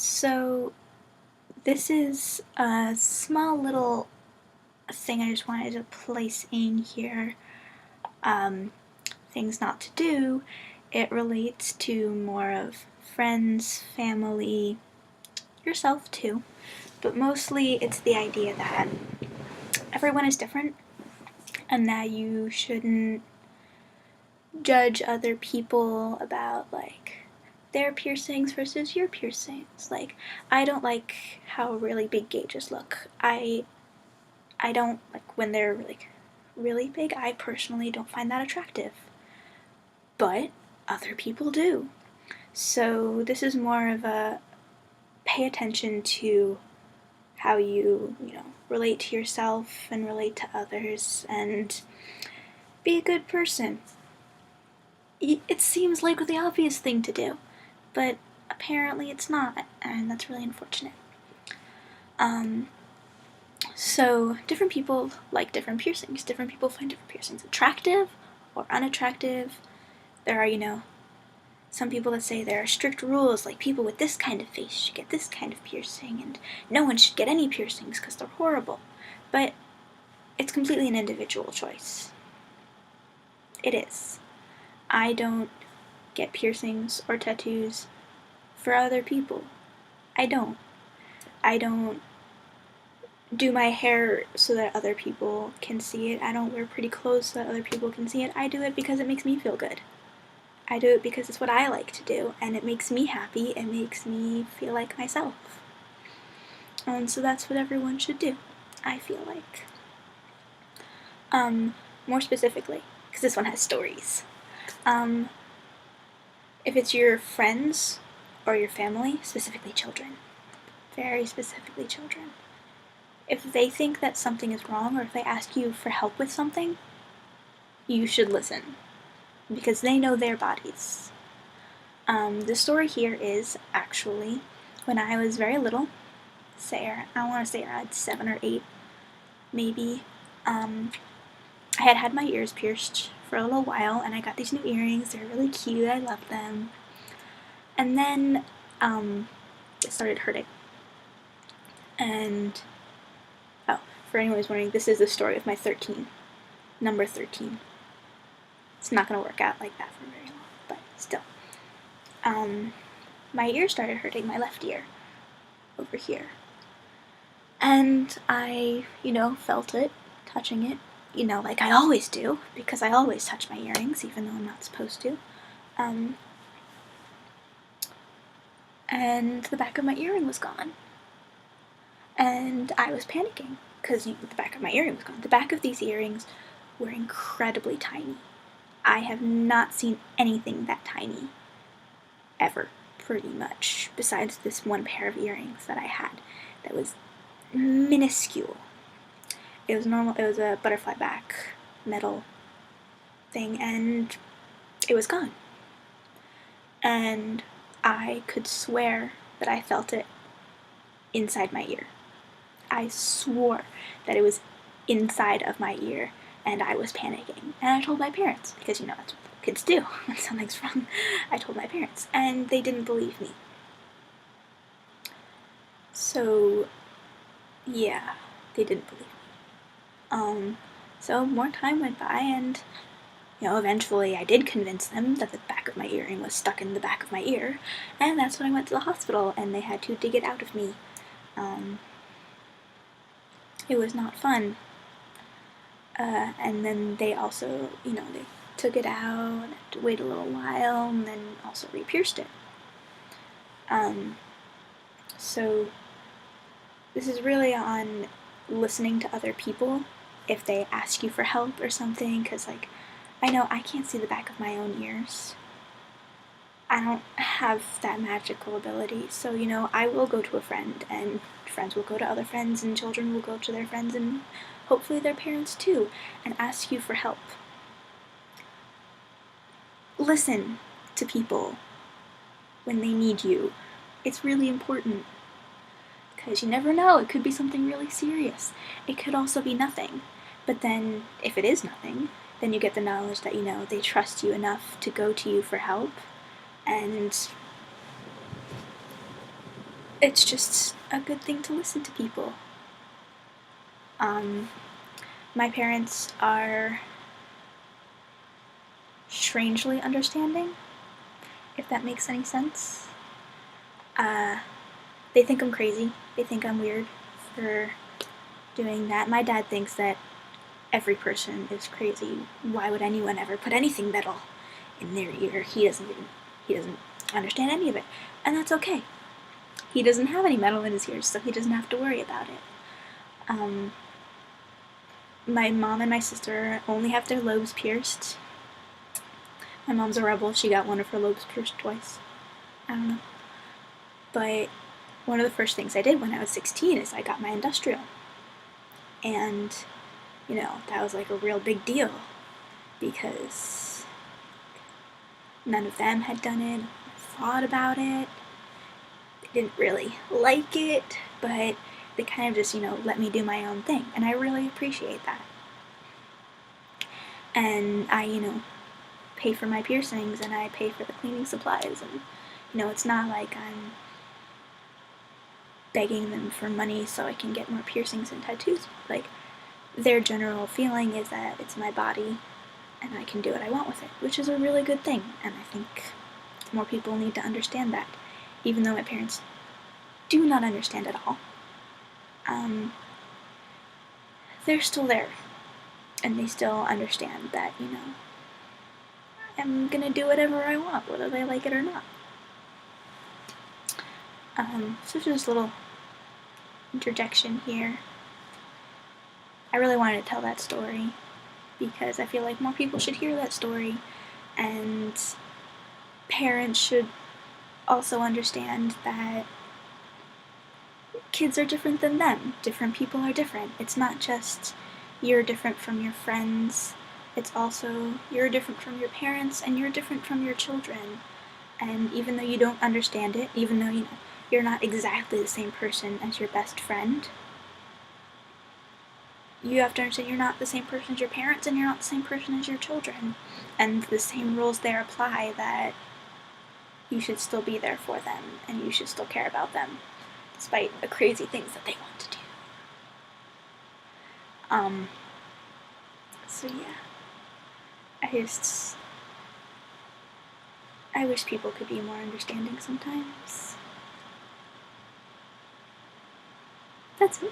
So, this is a small little thing I just wanted to place in here. Things not to do. It relates to more of friends, family, yourself too. But mostly it's the idea that everyone is different and that you shouldn't judge other people about, their piercings versus your piercings. I don't like how really big gauges look. I don't like when they're really big. I personally don't find that attractive. But other people do. So this is more of a pay attention to how you relate to yourself and relate to others and be a good person. It seems like the obvious thing to do, but apparently it's not, and that's really unfortunate. So different people like different piercings. Different people find different piercings attractive or unattractive. There are, some people that say there are strict rules, like people with this kind of face should get this kind of piercing, and no one should get any piercings because they're horrible. But it's completely an individual choice. It is. I don't get piercings or tattoos for other people. I don't. I don't do my hair so that other people can see it. I don't wear pretty clothes so that other people can see it. I do it because it makes me feel good. I do it because it's what I like to do, and it makes me happy. It makes me feel like myself. And so that's what everyone should do, I feel like. More specifically, because this one has stories. If it's your friends or your family, specifically children, very specifically children, if they think that something is wrong or if they ask you for help with something, you should listen, because they know their bodies. The story here is actually when I was very little, I want to say around 7 or 8, maybe. I had had my ears pierced for a little while, and I got these new earrings. They're really cute. I love them. And then it started hurting. And for anyone who's wondering, this is the story of my 13, number 13. It's not going to work out like that for very long, but still. My ear started hurting, my left ear, over here. And I, felt it, touching it, like I always do, because I always touch my earrings, even though I'm not supposed to. And the back of my earring was gone. And I was panicking, because the back of my earring was gone. The back of these earrings were incredibly tiny. I have not seen anything that tiny ever, pretty much, besides this one pair of earrings that I had that was minuscule. It was normal. It was a butterfly back metal thing, and it was gone. And I could swear that I felt it inside my ear. I swore that it was inside of my ear, and I was panicking. And I told my parents, because that's what kids do when something's wrong. I told my parents, and they didn't believe me. So, yeah, they didn't believe me. So more time went by, and eventually I did convince them that the back of my earring was stuck in the back of my ear, and that's when I went to the hospital, and they had to dig it out of me. It was not fun. And then they also, they took it out, and had to wait a little while, and then also re-pierced it. So this is really on listening to other people if they ask you for help or something, because, I know I can't see the back of my own ears. I don't have that magical ability, so, I will go to a friend, and friends will go to other friends, and children will go to their friends, and hopefully their parents too, and ask you for help. Listen to people when they need you. It's really important, because you never know, it could be something really serious. It could also be nothing, but then, if it is nothing, then you get the knowledge that, they trust you enough to go to you for help, and it's just a good thing to listen to people. My parents are strangely understanding, if that makes any sense. They think I'm crazy. They think I'm weird for doing that. My dad thinks that every person is crazy. Why would anyone ever put anything metal in their ear? He doesn't understand any of it, and that's okay. He doesn't have any metal in his ears, so he doesn't have to worry about it. My mom and my sister only have their lobes pierced. My mom's a rebel. She got one of her lobes pierced twice. I don't know. But one of the first things I did when I was 16 is I got my industrial. And, that was like a real big deal because none of them had done it, thought about it. They didn't really like it, but they kind of just, let me do my own thing. And I really appreciate that. And I, pay for my piercings and I pay for the cleaning supplies. And, it's not like I'm begging them for money so I can get more piercings and tattoos. Like, their general feeling is that it's my body and I can do what I want with it, which is a really good thing. And I think more people need to understand that, even though my parents do not understand at all. They're still there, and they still understand that, I'm gonna do whatever I want, whether they like it or not. So just a little interjection here. I really wanted to tell that story because I feel like more people should hear that story, and parents should also understand that kids are different than them. Different people are different. It's not just you're different from your friends, it's also you're different from your parents and you're different from your children. And even though you don't understand it, even though, you're not exactly the same person as your best friend, you have to understand you're not the same person as your parents and you're not the same person as your children. And the same rules there apply, that you should still be there for them and you should still care about them despite the crazy things that they want to do. So yeah. I wish people could be more understanding sometimes. That's it.